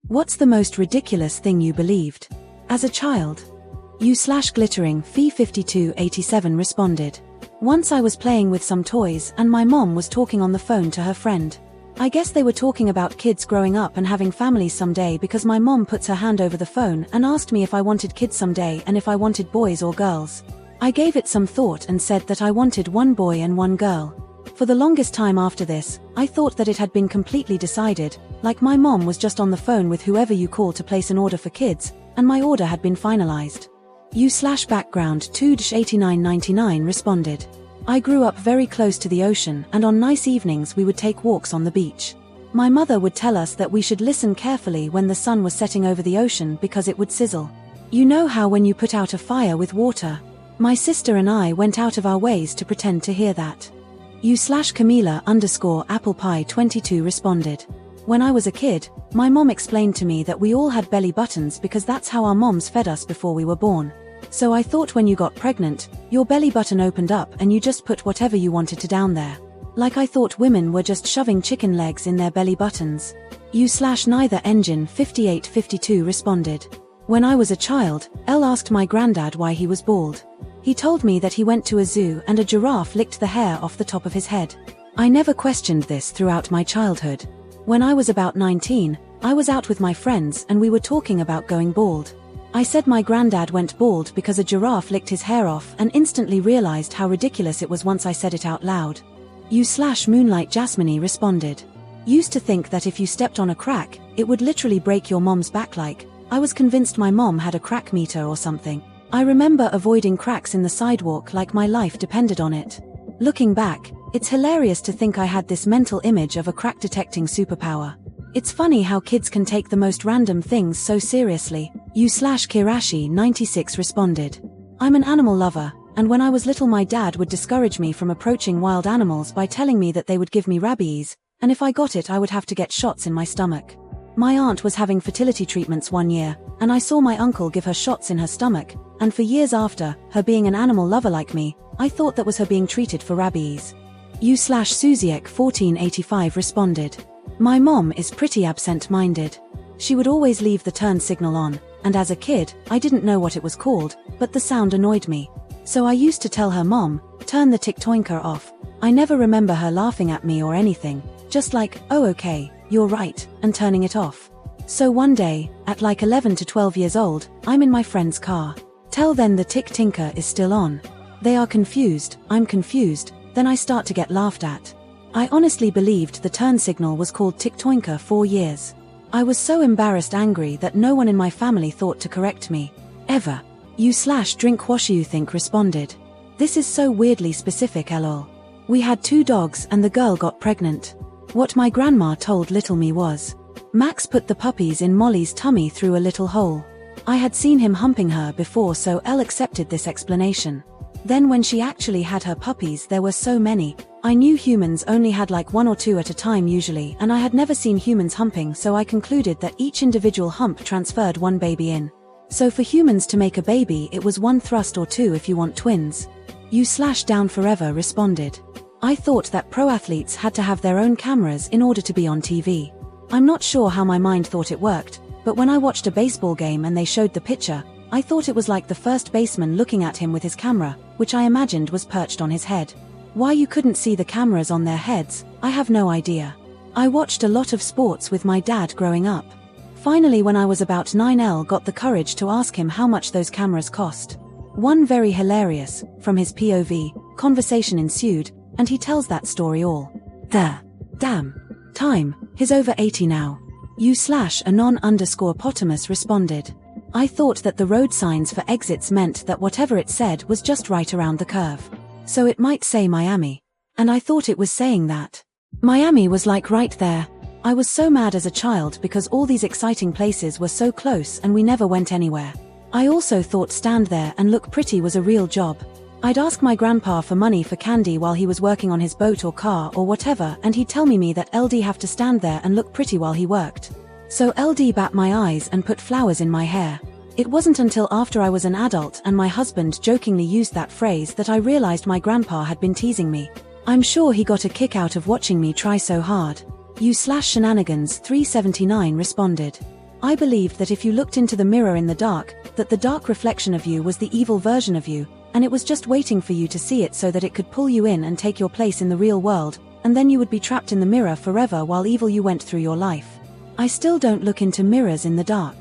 What's the most ridiculous thing you believed as a child? U/glittering Fee 5287 responded. Once I was playing with some toys and my mom was talking on the phone to her friend. I guess they were talking about kids growing up and having families someday because my mom puts her hand over the phone and asked me if I wanted kids someday and if I wanted boys or girls. I gave it some thought and said that I wanted one boy and one girl. For the longest time after this, I thought that it had been completely decided, like my mom was just on the phone with whoever you call to place an order for kids, and my order had been finalized. U/background 2-8999 responded. I grew up very close to the ocean and on nice evenings we would take walks on the beach. My mother would tell us that we should listen carefully when the sun was setting over the ocean because it would sizzle. You know how when you put out a fire with water? My sister and I went out of our ways to pretend to hear that. U/Camila_applepie22 responded. When I was a kid, my mom explained to me that we all had belly buttons because that's how our moms fed us before we were born. So I thought when you got pregnant, your belly button opened up and you just put whatever you wanted to down there. Like I thought women were just shoving chicken legs in their belly buttons. U/neither engine 5852 responded. When I was a child, Elle asked my granddad why he was bald. He told me that he went to a zoo and a giraffe licked the hair off the top of his head. I never questioned this throughout my childhood. When I was about 19, I was out with my friends and we were talking about going bald. I said my granddad went bald because a giraffe licked his hair off and instantly realized how ridiculous it was once I said it out loud. U/Moonlight Jasmine responded. Used to think that if you stepped on a crack, it would literally break your mom's back like, I was convinced my mom had a crack meter or something. I remember avoiding cracks in the sidewalk like my life depended on it. Looking back, it's hilarious to think I had this mental image of a crack detecting superpower. It's funny how kids can take the most random things so seriously. U/Kirashi96 responded. I'm an animal lover, and when I was little my dad would discourage me from approaching wild animals by telling me that they would give me rabies, and if I got it I would have to get shots in my stomach. My aunt was having fertility treatments one year, and I saw my uncle give her shots in her stomach, and for years after, her being an animal lover like me, I thought that was her being treated for rabies. U/Suziek1485 responded. My mom is pretty absent-minded. She would always leave the turn signal on, and as a kid, I didn't know what it was called, but the sound annoyed me. So I used to tell her, Mom, turn the tick-toinker off. I never remember her laughing at me or anything, just like, oh okay, you're right, and turning it off. So one day, at like 11 to 12 years old, I'm in my friend's car. Till then the tick-tinker is still on. They are confused, I'm confused, then I start to get laughed at. I honestly believed the turn signal was called tick-toinker 4 years. I was so embarrassed angry that no one in my family thought to correct me. Ever. U/drinkwashyouthink responded. This is so weirdly specific lol. We had 2 dogs and the girl got pregnant. What my grandma told little me was, Max put the puppies in Molly's tummy through a little hole. I had seen him humping her before so Elle accepted this explanation. Then when she actually had her puppies there were so many. I knew humans only had like 1 or 2 at a time usually and I had never seen humans humping so I concluded that each individual hump transferred 1 baby in. So for humans to make a baby it was 1 thrust or 2 if you want twins. U/downforever responded. I thought that pro athletes had to have their own cameras in order to be on TV. I'm not sure how my mind thought it worked, but when I watched a baseball game and they showed the pitcher, I thought it was like the first baseman looking at him with his camera, which I imagined was perched on his head. Why you couldn't see the cameras on their heads, I have no idea. I watched a lot of sports with my dad growing up. Finally when I was about 9 Elle got the courage to ask him how much those cameras cost. One very hilarious, from his POV, conversation ensued, and he tells that story all the damn time. He's over 80 now. U/anon_potamus responded. I thought that the road signs for exits meant that whatever it said was just right around the curve. So it might say Miami. And I thought it was saying that Miami was like right there. I was so mad as a child because all these exciting places were so close and we never went anywhere. I also thought stand there and look pretty was a real job. I'd ask my grandpa for money for candy while he was working on his boat or car or whatever and he'd tell me that LD have to stand there and look pretty while he worked. So LD bat my eyes and put flowers in my hair. It wasn't until after I was an adult and my husband jokingly used that phrase that I realized my grandpa had been teasing me. I'm sure he got a kick out of watching me try so hard. U/shenanigans 379 responded. I believed that if you looked into the mirror in the dark, that the dark reflection of you was the evil version of you, and it was just waiting for you to see it so that it could pull you in and take your place in the real world, and then you would be trapped in the mirror forever while evil you went through your life. I still don't look into mirrors in the dark.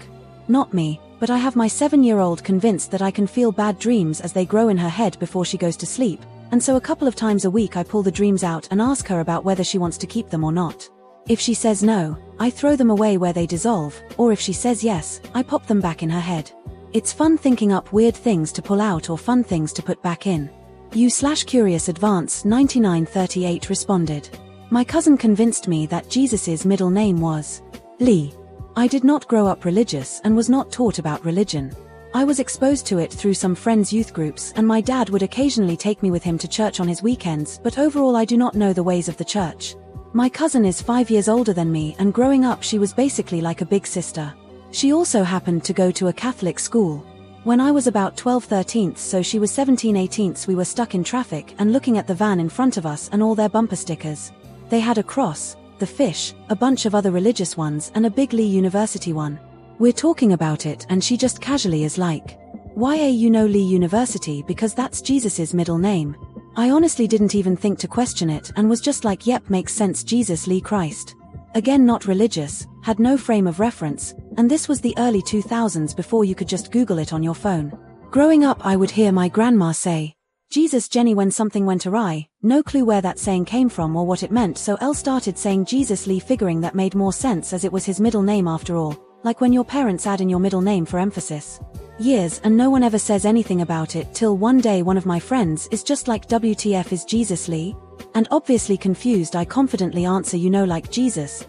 Not me, but I have my 7-year-old convinced that I can feel bad dreams as they grow in her head before she goes to sleep, and so a couple of times a week I pull the dreams out and ask her about whether she wants to keep them or not. If she says no, I throw them away where they dissolve, or if she says yes, I pop them back in her head. It's fun thinking up weird things to pull out or fun things to put back in. U/Curious Advance 9938 responded. My cousin convinced me that Jesus's middle name was Lee. I did not grow up religious and was not taught about religion. I was exposed to it through some friends' youth groups, and my dad would occasionally take me with him to church on his weekends, but overall I do not know the ways of the church. My cousin is 5 years older than me, and growing up she was basically like a big sister. She also happened to go to a Catholic school. When I was about 12/13, so she was 17/18, we were stuck in traffic and looking at the van in front of us and all their bumper stickers. They had a cross, the fish, a bunch of other religious ones, and a big Lee University one. We're talking about it and she just casually is like, "Why you know Lee University, because that's Jesus's middle name." I honestly didn't even think to question it and was just like, yep, makes sense, Jesus Lee Christ. Again, not religious, had no frame of reference, and this was the early 2000s before you could just Google it on your phone. Growing up I would hear my grandma say, "Jesus Jenny," when something went awry, no clue where that saying came from or what it meant, so Elle started saying Jesus Lee, figuring that made more sense as it was his middle name after all, like when your parents add in your middle name for emphasis. Years and no one ever says anything about it till one day one of my friends is just like, "WTF is Jesus Lee?" And obviously confused I confidently answer, "You know, like Jesus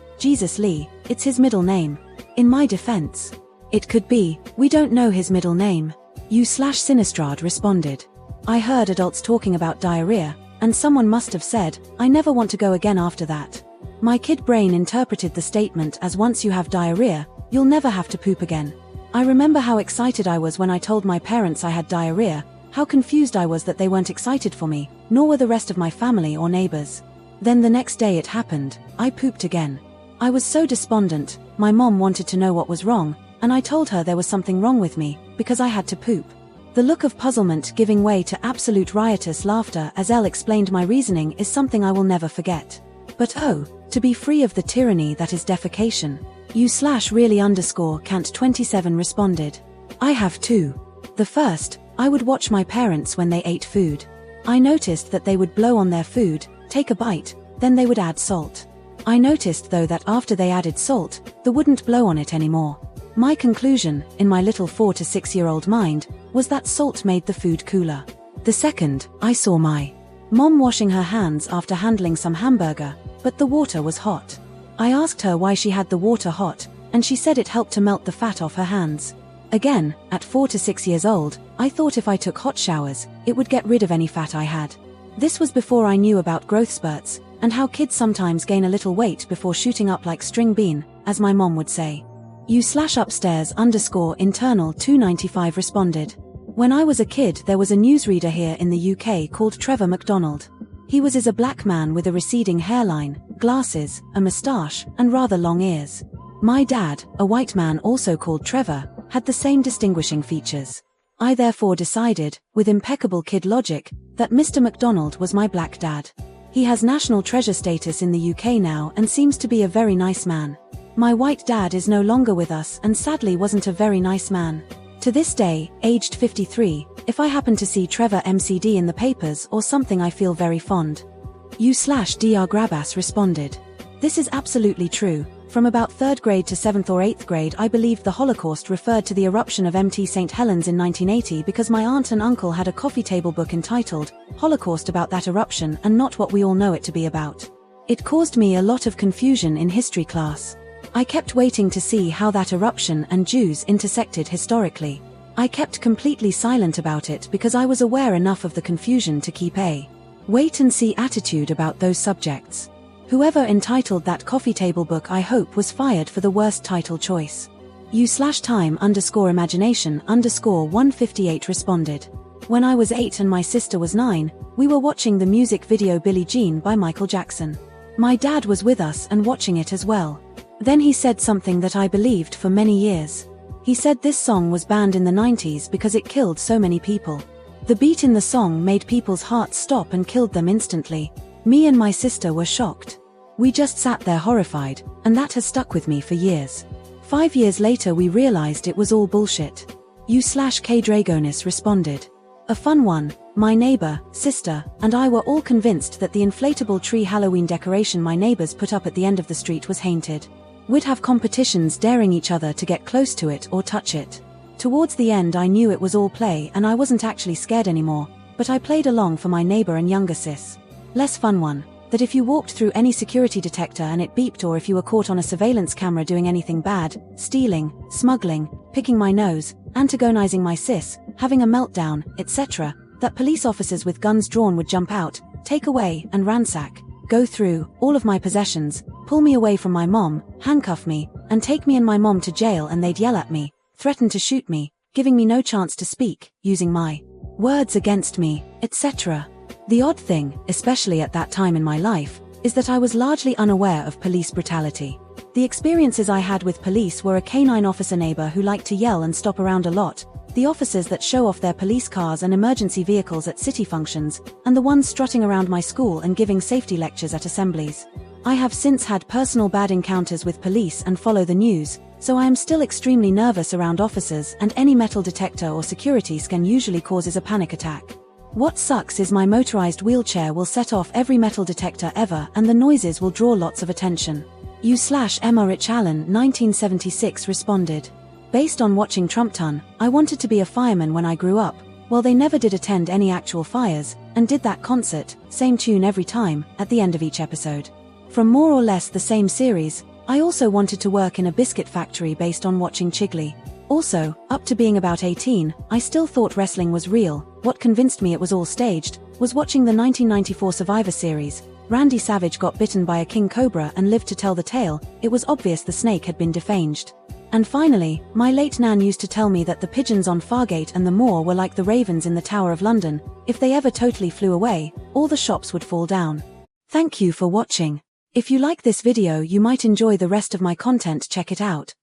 Lee, it's his middle name." In my defense, "It could be, we don't know his middle name." U/Sinistrad responded. I heard adults talking about diarrhea, and someone must have said, "I never want to go again after that." My kid brain interpreted the statement as, once you have diarrhea, you'll never have to poop again. I remember how excited I was when I told my parents I had diarrhea, how confused I was that they weren't excited for me, nor were the rest of my family or neighbors. Then the next day it happened, I pooped again. I was so despondent, my mom wanted to know what was wrong, and I told her there was something wrong with me, because I had to poop. The look of puzzlement giving way to absolute riotous laughter as Elle explained my reasoning is something I will never forget. But oh, to be free of the tyranny that is defecation. U/really_Cant27 responded. I have two. The first, I would watch my parents when they ate food. I noticed that they would blow on their food, take a bite, then they would add salt. I noticed though that after they added salt, they wouldn't blow on it anymore. My conclusion, in my little 4 to 6-year-old mind, was that salt made the food cooler. The second, I saw my mom washing her hands after handling some hamburger, but the water was hot. I asked her why she had the water hot, and she said it helped to melt the fat off her hands. Again, at 4 to 6 years old, I thought if I took hot showers, it would get rid of any fat I had. This was before I knew about growth spurts, and how kids sometimes gain a little weight before shooting up like string bean, as my mom would say. U/upstairs_internal 295 responded. When I was a kid there was a newsreader here in the UK called Trevor McDonald. He was a black man with a receding hairline, glasses, a moustache, and rather long ears. My dad, a white man also called Trevor, had the same distinguishing features. I therefore decided, with impeccable kid logic, that Mr. McDonald was my black dad. He has national treasure status in the UK now and seems to be a very nice man. My white dad is no longer with us and sadly wasn't a very nice man. To this day, aged 53, if I happen to see Trevor MCD in the papers or something I feel very fond. U/Dr Grabas responded. This is absolutely true. From about 3rd grade to 7th or 8th grade I believed the Holocaust referred to the eruption of Mt. St. Helens in 1980 because my aunt and uncle had a coffee table book entitled Holocaust about that eruption and not what we all know it to be about. It caused me a lot of confusion in history class. I kept waiting to see how that eruption and Jews intersected historically. I kept completely silent about it because I was aware enough of the confusion to keep a wait-and-see attitude about those subjects. Whoever entitled that coffee table book I hope was fired for the worst title choice. U/time_imagination_158 responded. When I was 8 and my sister was 9, we were watching the music video Billie Jean by Michael Jackson. My dad was with us and watching it as well. Then he said something that I believed for many years. He said this song was banned in the 90s because it killed so many people. The beat in the song made people's hearts stop and killed them instantly. Me and my sister were shocked. We just sat there horrified, and that has stuck with me for years. 5 years later we realized it was all bullshit. U/K Dragonis responded. A fun one. My neighbor, sister, and I were all convinced that the inflatable tree Halloween decoration my neighbors put up at the end of the street was haunted. We'd have competitions daring each other to get close to it or touch it. Towards the end I knew it was all play and I wasn't actually scared anymore, but I played along for my neighbor and younger sis. Less fun one. That if you walked through any security detector and it beeped, or if you were caught on a surveillance camera doing anything bad, stealing, smuggling, picking my nose, antagonizing my sis, having a meltdown, etc., that police officers with guns drawn would jump out, take away and ransack, go through all of my possessions, pull me away from my mom, handcuff me, and take me and my mom to jail, and they'd yell at me, threaten to shoot me, giving me no chance to speak, using my words against me, etc. The odd thing, especially at that time in my life, is that I was largely unaware of police brutality. The experiences I had with police were a canine officer neighbor who liked to yell and stop around a lot, the officers that show off their police cars and emergency vehicles at city functions, and the ones strutting around my school and giving safety lectures at assemblies. I have since had personal bad encounters with police and follow the news, so I am still extremely nervous around officers, and any metal detector or security scan usually causes a panic attack. What sucks is my motorized wheelchair will set off every metal detector ever, and the noises will draw lots of attention. U/Emma Rich Allen 1976 responded. Based on watching Trumpton, I wanted to be a fireman when I grew up. Well, they never did attend any actual fires, and did that concert, same tune every time, at the end of each episode. From more or less the same series, I also wanted to work in a biscuit factory based on watching Chigley. Also, up to being about 18, I still thought wrestling was real. What convinced me it was all staged was watching the 1994 Survivor Series. Randy Savage got bitten by a king cobra and lived to tell the tale. It was obvious the snake had been defanged. And finally, my late nan used to tell me that the pigeons on Fargate and the moor were like the ravens in the Tower of London. If they ever totally flew away, all the shops would fall down. Thank you for watching. If you like this video, you might enjoy the rest of my content. Check it out.